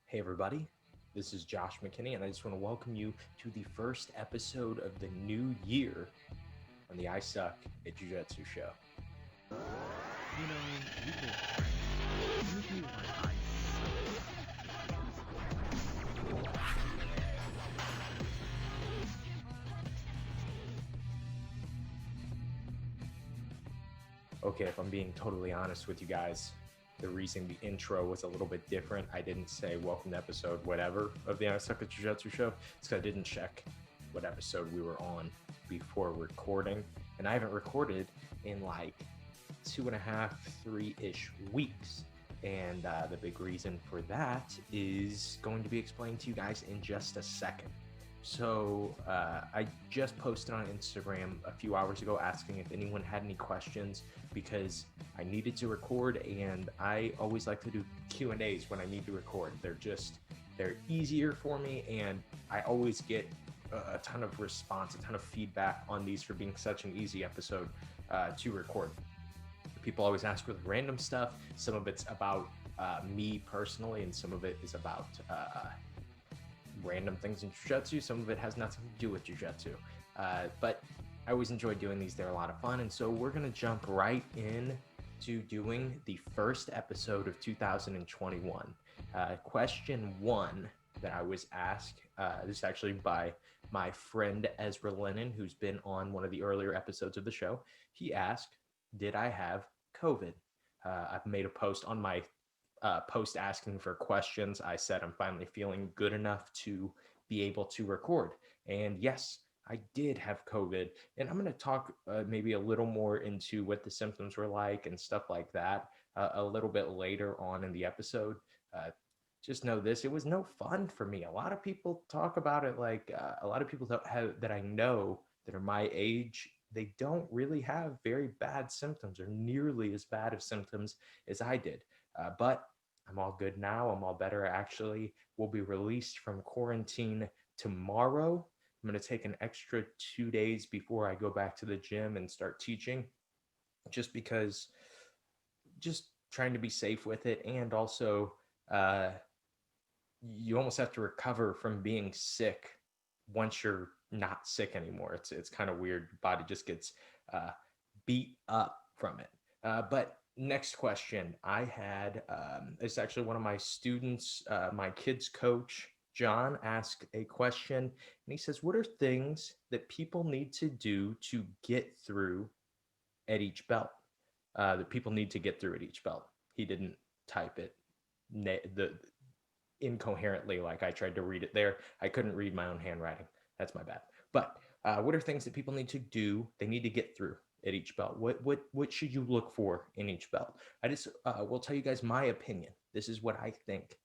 Hey, everybody. This is Josh McKinney, and I just want to welcome you to the first episode of the new year on the I Suck at Jiu-Jitsu show. Usually when I suck, Okay, if I'm being totally honest with you guys, the reason the intro was a little bit different, I didn't say welcome to episode whatever of the I Suck at Jiu-Jitsu show. It's because I didn't check what episode we were on before recording, and I haven't recorded in like 2.5, 3-ish weeks. And the big reason for that is going to be explained to you guys in just a second. So I just posted on Instagram a few hours ago asking if anyone had any questions because I needed to record, and I always like to do Q&As when I need to record. They're easier for me, and I always get a ton of response, a ton of feedback on these for being such an easy episode to record. People always ask for the random stuff. Some of it's about me personally, and some of it is about random things in jiu-jitsu. Some of it has nothing to do with jiu-jitsu. But I always enjoy doing these. They're a lot of fun. And so we're going to jump right in to doing the first episode of 2021. Question one that I was asked, this is actually by my friend Ezra Lennon, who's been on one of the earlier episodes of the show. He asked, did I have COVID? I've made a post on my post asking for questions. I said I'm finally feeling good enough to be able to record. And yes, I did have COVID. And I'm going to talk maybe a little more into what the symptoms were like and stuff like that a little bit later on in the episode. Uh, just know this, it was no fun for me. A lot of people talk about it like a lot of people that I know that are my age, they don't really have very bad symptoms or nearly as bad of symptoms as I did. But I'm all good now. I'm all better. Actually, we'll be released from quarantine tomorrow. I'm going to take an extra 2 days before I go back to the gym and start teaching, just because, just trying to be safe with it. And also, uh, you almost have to recover from being sick once you're not sick anymore. It's kind of weird. Your body just gets uh, beat up from it. But next question, I had it's actually one of my students, my kids' coach. John asked a question, and he says, "What are things that people need to do to get through at each belt? That people need to get through at each belt." He didn't type it the incoherently like I tried to read it there. I couldn't read my own handwriting. That's my bad. But what are things that people need to do? They need to get through at each belt. What should you look for in each belt? I just will tell you guys my opinion. This is what I think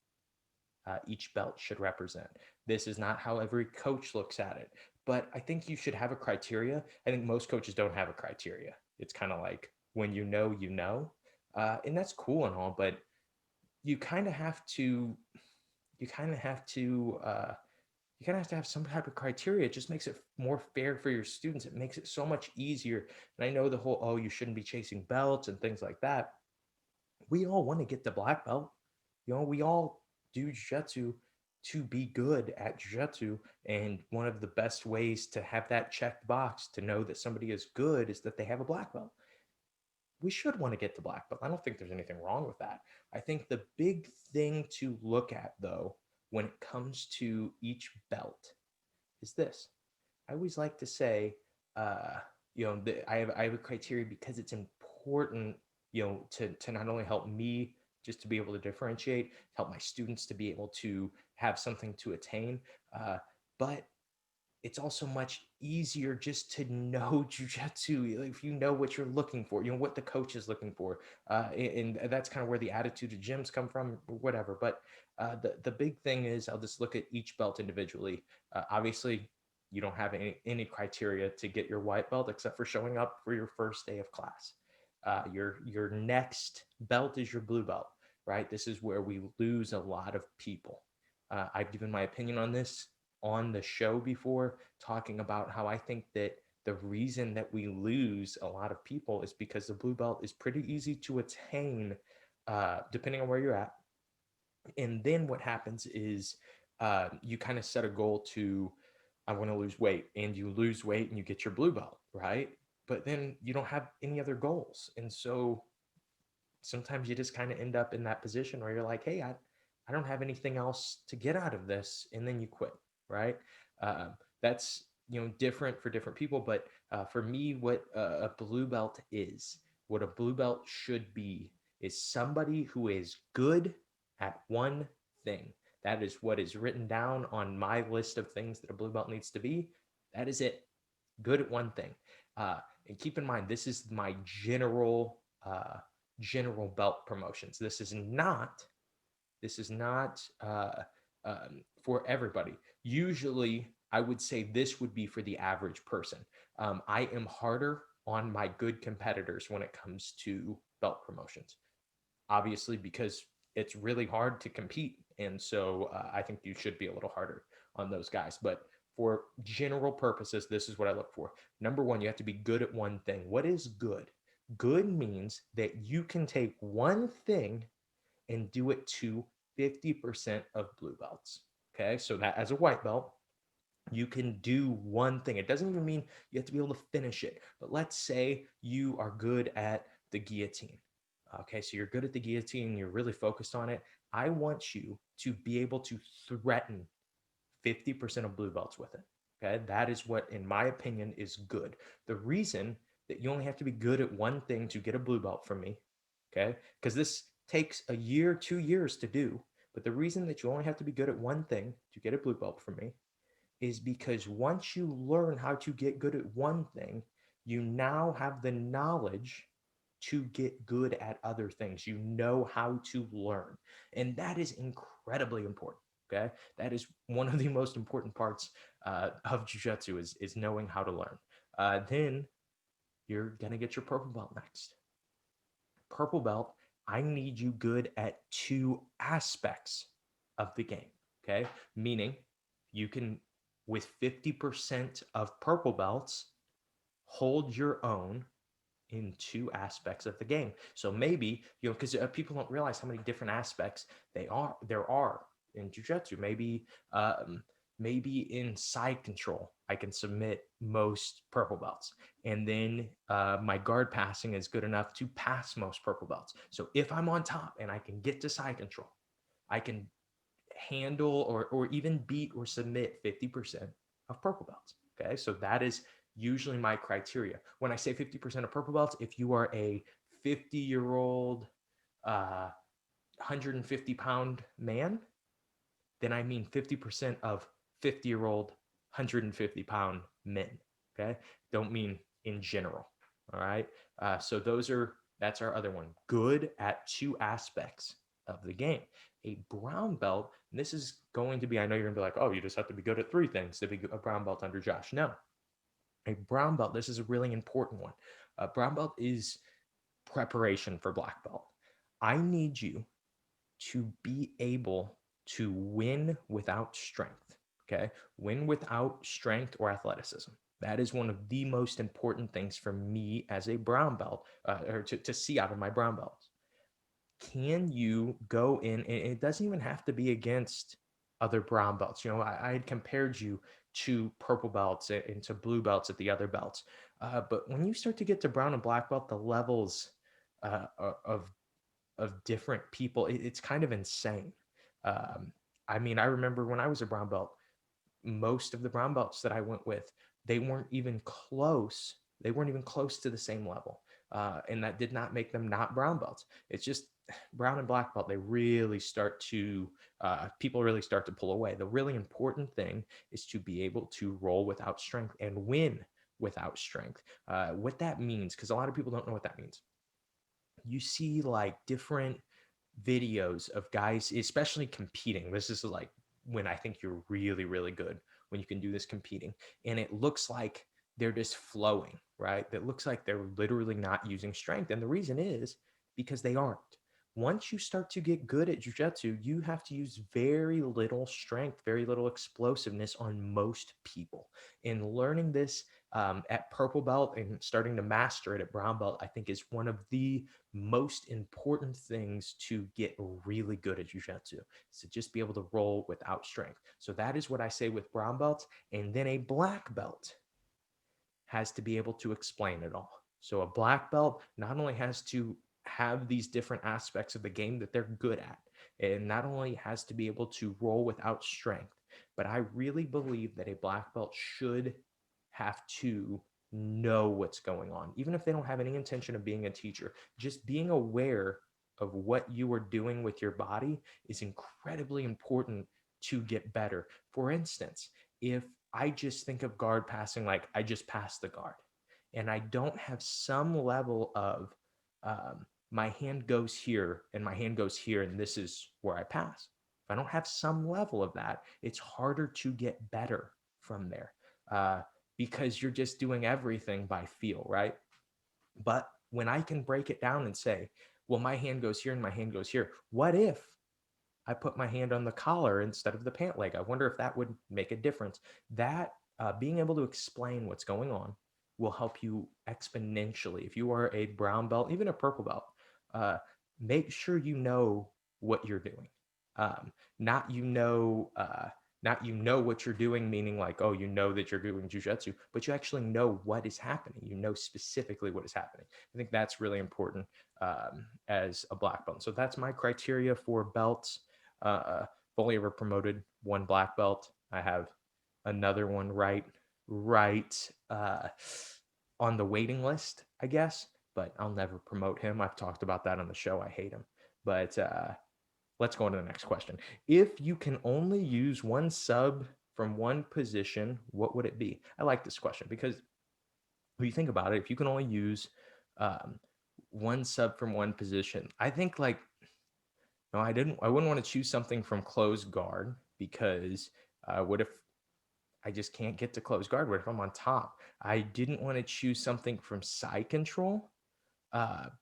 each belt should represent. This is not how every coach looks at it, but I think you should have a criteria. I think most coaches don't have a criteria. It's kind of like when you know, and that's cool and all, but you kind of have to you kind of have to you kind of have to have some type of criteria. It just makes it more fair for your students. It makes it so much easier. And I know the whole, oh, you shouldn't be chasing belts and things like that. We all want to get the black belt. We all do jiu-jitsu to be good at jiu-jitsu. And one of the best ways to have that checked box to know that somebody is good is that they have a black belt. We should want to get the black belt. I don't think there's anything wrong with that. I think the big thing to look at, though, when it comes to each belt is this. I always like to say, uh, I have a criteria because it's important, to not only help me just to be able to differentiate, help my students to be able to have something to attain, but it's also much easier just to know jujitsu if you know what you're looking for, what the coach is looking for, and that's kind of where the attitude of gyms come from, or whatever. But the big thing is, I'll just look at each belt individually. Obviously, you don't have any criteria to get your white belt except for showing up for your first day of class. Your next belt is your blue belt, right? This is where we lose a lot of people. I've given my opinion on this on the show before, talking about how I think that the reason that we lose a lot of people is because the blue belt is pretty easy to attain, depending on where you're at. And then what happens is you kind of set a goal to, I want to lose weight, and you lose weight and you get your blue belt, right? But then you don't have any other goals. And so sometimes you just kind of end up in that position where you're like, hey, I don't have anything else to get out of this. And then you quit, right? That's, different for different people. But for me, what a blue belt is, what a blue belt should be, is somebody who is good at one thing. That is what is written down on my list of things that a blue belt needs to be. That is it. Good at one thing. And keep in mind, this is my general belt promotions. This is not for everybody. Usually, I would say this would be for the average person. I am harder on my good competitors when it comes to belt promotions, obviously, because it's really hard to compete. And so I think you should be a little harder on those guys. But for general purposes, this is what I look for. Number one, you have to be good at one thing. What is good? Good means that you can take one thing and do it to 50% of blue belts. Okay, so that as a white belt, you can do one thing. It doesn't even mean you have to be able to finish it. But let's say you are good at the guillotine. Okay, so you're good at the guillotine, you're really focused on it. I want you to be able to threaten 50% of blue belts with it. Okay, that is what, in my opinion, is good. The reason that you only have to be good at one thing to get a blue belt from me, okay, because this takes a year, 2 years to do. But the reason that you only have to be good at one thing to get a blue belt from me is because once you learn how to get good at one thing, you now have the knowledge to get good at other things. You know how to learn. And that is incredibly important. Okay. That is one of the most important parts of Jiu-Jitsu is knowing how to learn. Then you're going to get your purple belt next. Purple belt, I need you good at two aspects of the game. Okay. Meaning you can, with 50% of purple belts, hold your own in two aspects of the game. So maybe, because people don't realize how many different aspects there are in jiu-jitsu. Maybe in side control, I can submit most purple belts. And then my guard passing is good enough to pass most purple belts. So if I'm on top and I can get to side control, I can handle or even beat or submit 50% of purple belts. Okay, so that is usually my criteria. When I say 50% of purple belts, if you are a 50-year-old, 150-pound man, then I mean 50% of 50-year-old, 150-pound men. Okay, don't mean in general. All right, so that's our other one. Good at two aspects of the game. A brown belt, and this is going to be, I know you're gonna be like, oh, you just have to be good at three things to be a brown belt under Josh. No, a brown belt, this is a really important one. A brown belt is preparation for black belt. I need you to be able to win without strength. Okay. Win without strength or athleticism. That is one of the most important things for me as a brown belt, or to see out of my brown belts. Can you go in, and it doesn't even have to be against other brown belts. I had compared you to purple belts and to blue belts at the other belts. But when you start to get to brown and black belt, the levels of different people, it's kind of insane. Um, I mean, I remember when I was a brown belt, most of the brown belts that I went with, they weren't even close. They weren't even close to the same level. And that did not make them not brown belts. It's just brown and black belt, people really start to pull away. The really important thing is to be able to roll without strength and win without strength. What that means, because a lot of people don't know what that means. You see like different videos of guys, especially competing. This is like when I think you're really, really good, when you can do this competing. And it looks like they're just flowing, right? That looks like they're literally not using strength. And the reason is because they aren't. Once you start to get good at jiu-jitsu, you have to use very little strength, very little explosiveness on most people. And learning this at purple belt and starting to master it at brown belt, I think is one of the most important things to get really good at jiu-jitsu, is to just be able to roll without strength. So that is what I say with brown belts. And then a black belt has to be able to explain it all. So a black belt not only has to have these different aspects of the game that they're good at, and not only has to be able to roll without strength, but I really believe that a black belt should have to know what's going on, even if they don't have any intention of being a teacher. Just being aware of what you are doing with your body is incredibly important to get better. For instance, if I just think of guard passing like I just passed the guard, and I don't have some level of my hand goes here and my hand goes here, and this is where I pass. If I don't have some level of that, it's harder to get better from there, because you're just doing everything by feel, right? But when I can break it down and say, well, my hand goes here and my hand goes here, what if I put my hand on the collar instead of the pant leg? I wonder if that would make a difference. That being able to explain what's going on will help you exponentially. If you are a brown belt, even a purple belt, uh, make sure you know what you're doing. Um, not you know, not you know what you're doing, meaning like, oh, you know that you're doing jujitsu, but you actually know what is happening. You know specifically what is happening. I think that's really important as a black belt. So that's my criteria for belts. Fully ever promoted one black belt. I have another one right on the waiting list, I guess, but I'll never promote him. I've talked about that on the show. I hate him. But let's go on to the next question. If you can only use one sub from one position, what would it be? I like this question because when you think about it, if you can only use um, one sub from one position, I think like no, I wouldn't want to choose something from closed guard because what if I just can't get to closed guard? What if I'm on top? I didn't want to choose something from side control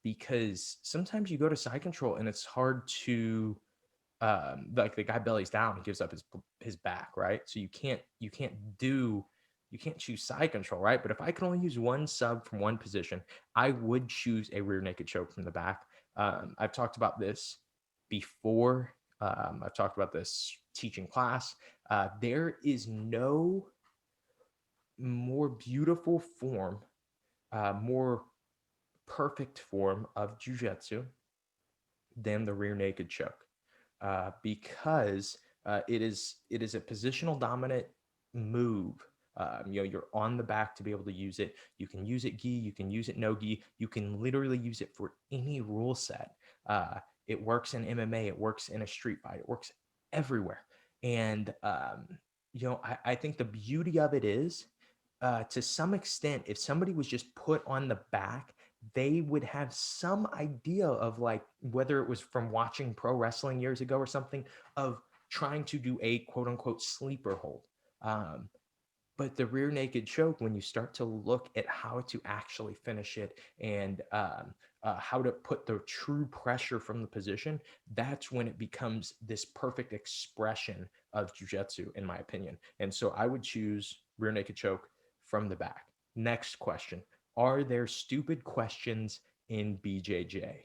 because sometimes you go to side control and it's hard to like the guy bellies down, he gives up his back, right? So you can't choose side control, right? But if I can only use one sub from one position, I would choose a rear naked choke from the back. I've talked about this before. I've talked about this teaching class. There is no more beautiful form, more perfect form of jujitsu than the rear naked choke, because it is a positional dominant move. You're on the back to be able to use it. You can use it gi, you can use it no gi, you can literally use it for any rule set. It works in MMA, it works in a street fight, it works everywhere. And I think the beauty of it is, to some extent, if somebody was just put on the back, they would have some idea of like whether it was from watching pro wrestling years ago or something, of trying to do a quote unquote sleeper hold. Um, but the rear naked choke, when you start to look at how to actually finish it and how to put the true pressure from the position, that's when it becomes this perfect expression of jujitsu, in my opinion. And so I would choose rear naked choke from the back. Next question. Are there stupid questions in BJJ?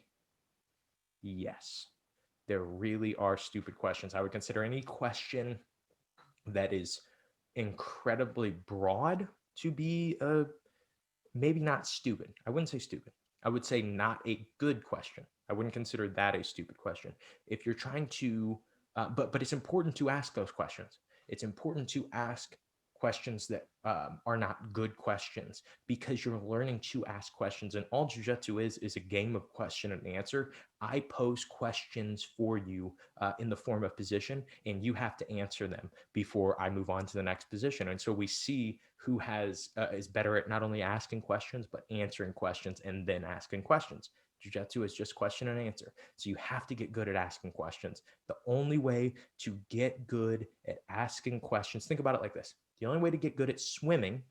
Yes, there really are stupid questions. I would consider any question that is incredibly broad to be maybe not stupid. I wouldn't say stupid. I would say not a good question. I wouldn't consider that a stupid question. If you're trying to, but it's important to ask those questions. It's important to ask questions that are not good questions, because you're learning to ask questions. And all jujitsu is a game of question and answer. I pose questions for you in the form of position, and you have to answer them before I move on to the next position. And so we see who has is better at not only asking questions but answering questions and then asking questions. Jiu-jitsu is just question and answer. So you have to get good at asking questions. The only way to get good at asking questions, think about it like this. The only way to get good at swimming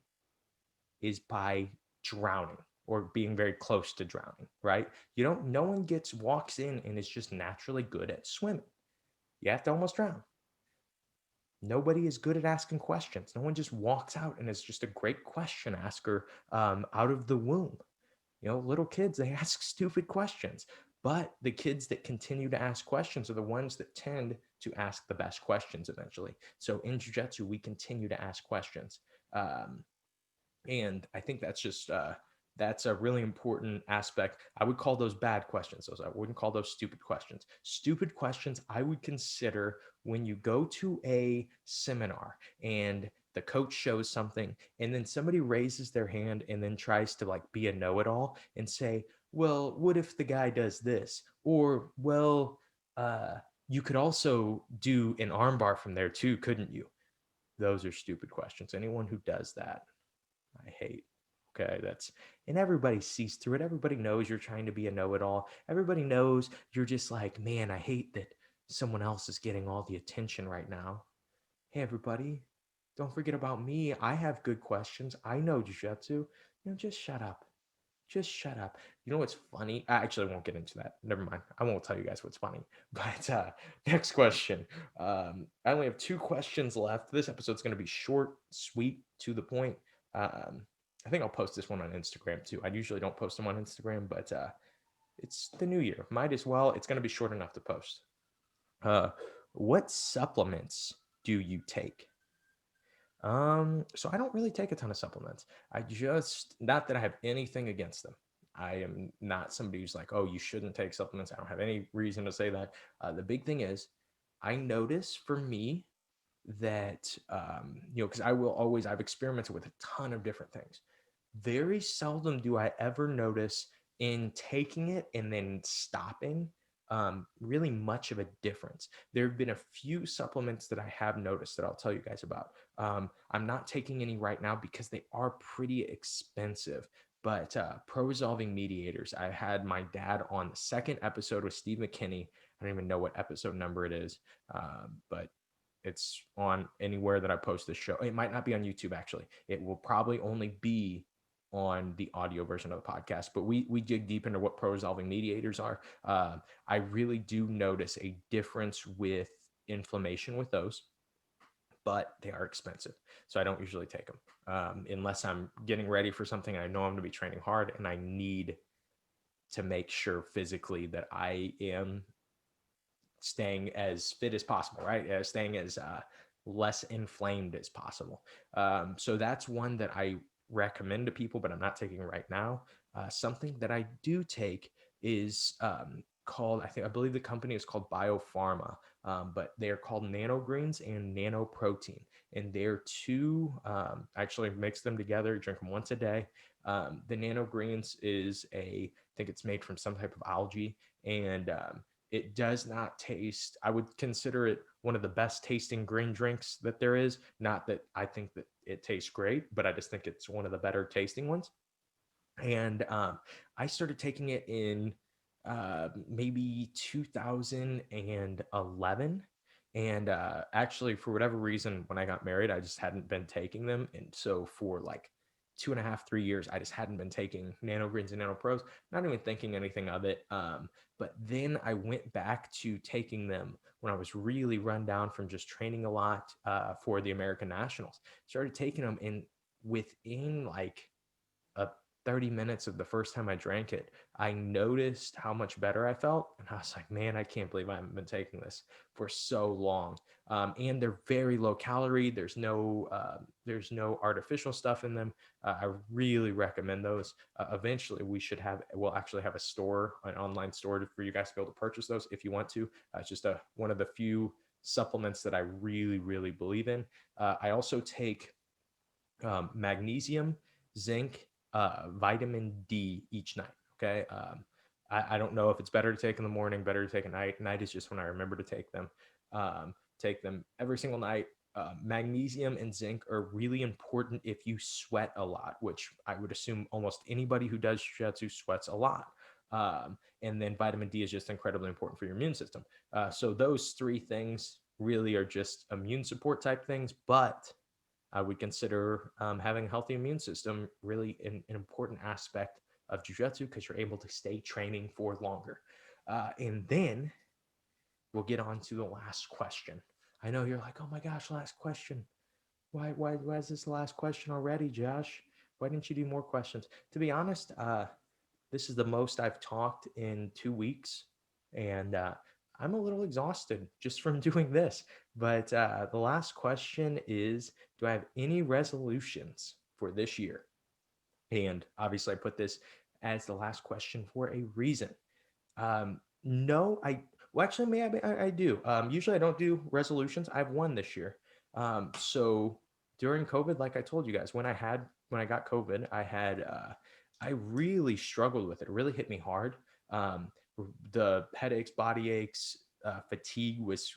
is by drowning or being very close to drowning, right? No one walks in and is just naturally good at swimming. You have to almost drown. Nobody is good at asking questions. No one just walks out and is just a great question asker out of the womb. Little kids, they ask stupid questions. But the kids that continue to ask questions are the ones that tend to ask the best questions eventually. So in Jiu-Jitsu, we continue to ask questions. Um, and I think that's a really important aspect. I would call those bad questions. Those I wouldn't call those stupid questions. Stupid questions I would consider when you go to a seminar and the coach shows something and then somebody raises their hand and then tries to like be a know-it-all and say, well, what if the guy does this? Or, well, uh, you could also do an armbar from there too, couldn't you? Those are stupid questions. Anyone who does that, I hate. Okay, and everybody sees through it. Everybody knows you're trying to be a know it all. Everybody knows you're just like, man, I hate that someone else is getting all the attention right now. Hey, everybody, don't forget about me. I have good questions. I know jujitsu. Just shut up. Just shut up. You know what's funny? I actually won't get into that. Never mind. I won't tell you guys what's funny. But next question. I only have two questions left. This episode's going to be short, sweet, to the point. Um, I think I'll post this one on Instagram too. I usually don't post them on Instagram, but it's the new year. Might as well. It's going to be short enough to post. Uh, what supplements do you take? So I don't really take a ton of supplements. I just, not that I have anything against them. I am not somebody who's like, oh, you shouldn't take supplements. I don't have any reason to say that. The big thing is, I notice for me that, because I've experimented with a ton of different things. Very seldom do I ever notice in taking it and then stopping really much of a difference. There have been a few supplements that I have noticed that I'll tell you guys about. I'm not taking any right now because they are pretty expensive. But pro resolving mediators, I had my dad on the second episode with Steve McKinney. I don't even know what episode number it is, but it's on anywhere that I post this show. It might not be on YouTube, actually. It will probably only be on the audio version of the podcast, but we dig deep into what pro resolving mediators are. I really do notice a difference with inflammation with those, but they are expensive. So I don't usually take them unless I'm getting ready for something. I know I'm going to be training hard and I need to make sure physically that I am staying as fit as possible, right? Staying as less inflamed as possible. So that's one that I recommend to people, but I'm not taking right now. Something that I do take is called, I believe the company is called Biopharma, but they're called nanogreens and nanoprotein. And they're two, actually mix them together, drink them once a day. The nanogreens I think it's made from some type of algae. And it does not taste, I would consider it one of the best tasting green drinks that there is. Not that I think that it tastes great, but I just think it's one of the better tasting ones. And I started taking it in maybe 2011. And actually, for whatever reason, when I got married, I just hadn't been taking them. And so for like 2.5, 3 years, I just hadn't been taking nanogreens and nanopros, not even thinking anything of it. But then I went back to taking them when I was really run down from just training a lot for the American Nationals. Started taking them in within like a 30 minutes of the first time I drank it, I noticed how much better I felt. And I was like, man, I can't believe I haven't been taking this for so long. And they're very low calorie. There's no artificial stuff in them. I really recommend those. Eventually, we'll actually have a store, an online store for you guys to be able to purchase those if you want to. It's just one of the few supplements that I really, really believe in. I also take magnesium, zinc, vitamin D each night. Okay. I don't know if it's better to take in the morning, better to take at night. Night is just when I remember to take them. Take them every single night. Magnesium and zinc are really important if you sweat a lot, which I would assume almost anybody who does jiu-jitsu sweats a lot. And then vitamin D is just incredibly important for your immune system. So those three things really are just immune support type things, but I would consider having a healthy immune system really an important aspect of jujitsu because you're able to stay training for longer. And then we'll get on to the last question. I know you're like, oh my gosh, last question. Why is this the last question already, Josh? Why didn't you do more questions? To be honest, this is the most I've talked in 2 weeks, and I'm a little exhausted just from doing this. But the last question is, do I have any resolutions for this year? And obviously, I put this as the last question for a reason. No, well, actually, maybe I do. Usually, I don't do resolutions. I've won this year. So during COVID, like I told you guys, when I got COVID, I really struggled with it. It really hit me hard. Um, the headaches, body aches, fatigue was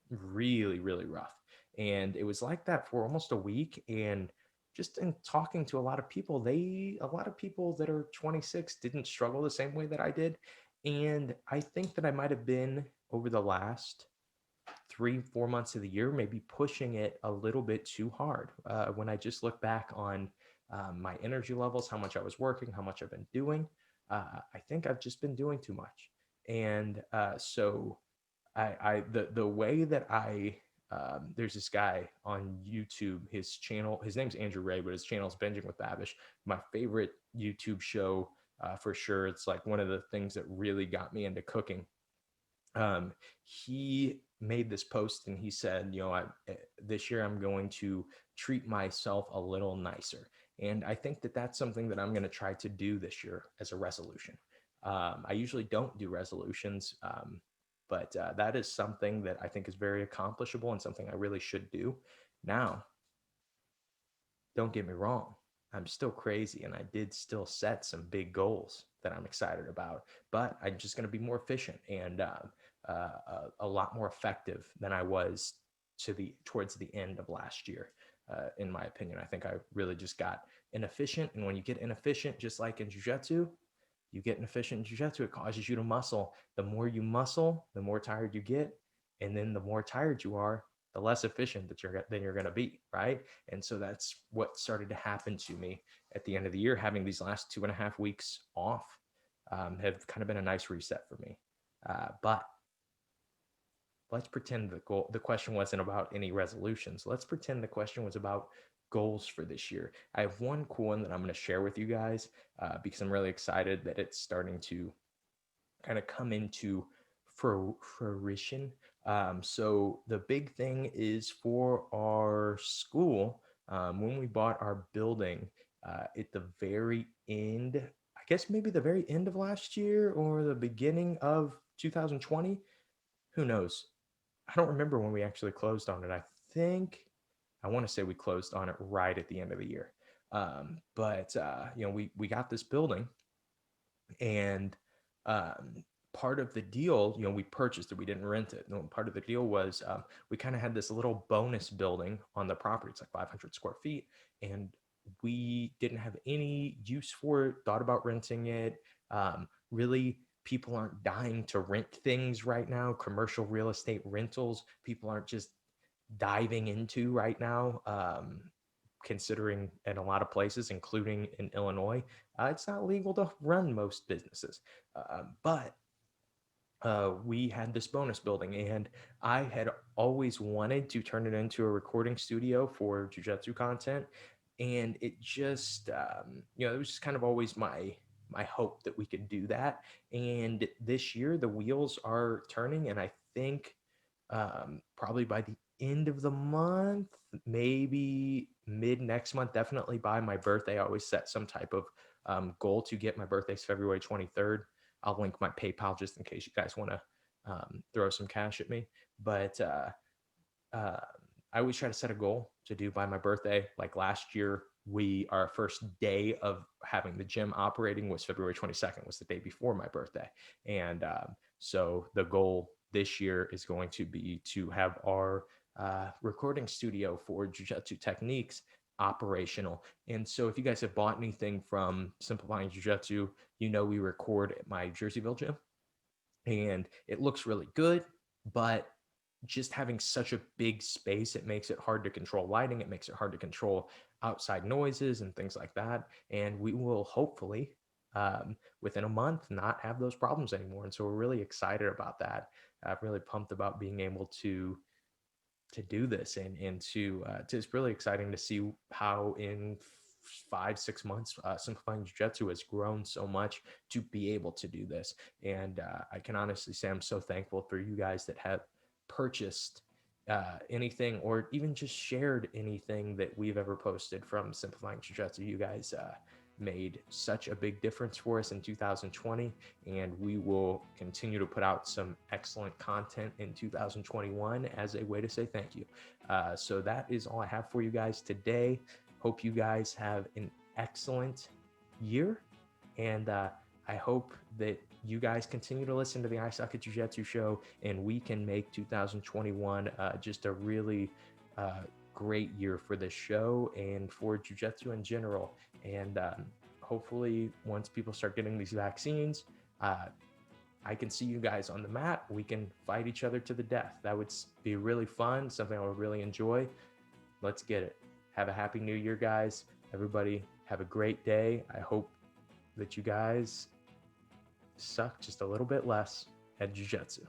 really rough, and it was like that for almost a week. And just in talking to a lot of people, a lot of people that are 26 didn't struggle the same way that I did. And I think that I might have been over the last 3, 4 months of the year, maybe pushing it a little bit too hard. When I just look back on my energy levels, how much I was working, how much I've been doing, I think I've just been doing too much. And so the way that there's this guy on YouTube. His channel, his name's Andrew Ray, but his channel is Binging with Babish. My favorite YouTube show for sure. It's like one of the things that really got me into cooking. He made this post and he said, this year I'm going to treat myself a little nicer. And I think that that's something that I'm going to try to do this year as a resolution. I usually don't do resolutions, but that is something that I think is very accomplishable and something I really should do. Now, don't get me wrong, I'm still crazy and I did still set some big goals that I'm excited about, but I'm just going to be more efficient and a lot more effective than I was towards the end of last year. In my opinion, I think I really just got inefficient. And when you get inefficient, just like in jiu-jitsu, you get inefficient in jiu-jitsu, it causes you to muscle. The more you muscle, the more tired you get. And then the more tired you are, the less efficient that you're going to be, right? And so that's what started to happen to me at the end of the year. Having these last 2.5 weeks off have kind of been a nice reset for me. But let's pretend the question wasn't about any resolutions. Let's pretend the question was about goals for this year. I have one cool one that I'm going to share with you guys because I'm really excited that it's starting to kind of come into fruition. So the big thing is for our school, when we bought our building at the very end, I guess maybe the very end of last year or the beginning of 2020, who knows? I don't remember when we actually closed on it. I want to say we closed on it right at the end of the year. But we got this building, and part of the deal, we purchased it. We didn't rent it. No, part of the deal was we kind of had this little bonus building on the property. It's like 500 square feet, and we didn't have any use for it. Thought about renting it. Really, people aren't dying to rent things right now. Commercial real estate rentals, people aren't just diving into right now. Considering in a lot of places, including in Illinois, it's not legal to run most businesses. But we had this bonus building, and I had always wanted to turn it into a recording studio for jiu-jitsu content. And it just, it was just kind of always my hope that we could do that. And this year, the wheels are turning, and I think probably by the end of the month, maybe mid next month, definitely by my birthday. I always set some type of goal to get my birthday's February 23rd. I'll link my PayPal just in case you guys want to throw some cash at me. But uh, I always try to set a goal to do by my birthday. Like last year, our first day of having the gym operating was February 22nd, was the day before my birthday. And so the goal this year is going to be to have our recording studio for jiu-jitsu techniques operational. And so if you guys have bought anything from Simplifying Jiu-Jitsu, we record at my Jerseyville gym, and it looks really good, but just having such a big space, it makes it hard to control lighting. It makes it hard to control outside noises and things like that. And we will hopefully, within a month, not have those problems anymore. And so we're really excited about that. I'm really pumped about being able to to do this, and to it's really exciting to see how in 5 6 months Simplifying Jiu-Jitsu has grown so much to be able to do this. And I can honestly say I'm so thankful for you guys that have purchased anything or even just shared anything that we've ever posted from Simplifying Jiu-Jitsu. You guys made such a big difference for us in 2020, and we will continue to put out some excellent content in 2021 as a way to say thank you. So that is all I have for you guys today. Hope you guys have an excellent year, and I hope that you guys continue to listen to the I Suck at Jiu-Jitsu show, and we can make 2021 just a really great year for this show and for Jiu-Jitsu in general. And hopefully, once people start getting these vaccines, I can see you guys on the mat. We can fight each other to the death. That would be really fun, something I would really enjoy. Let's get it. Have a happy new year, guys. Everybody have a great day. I hope that you guys suck just a little bit less at jiu-jitsu.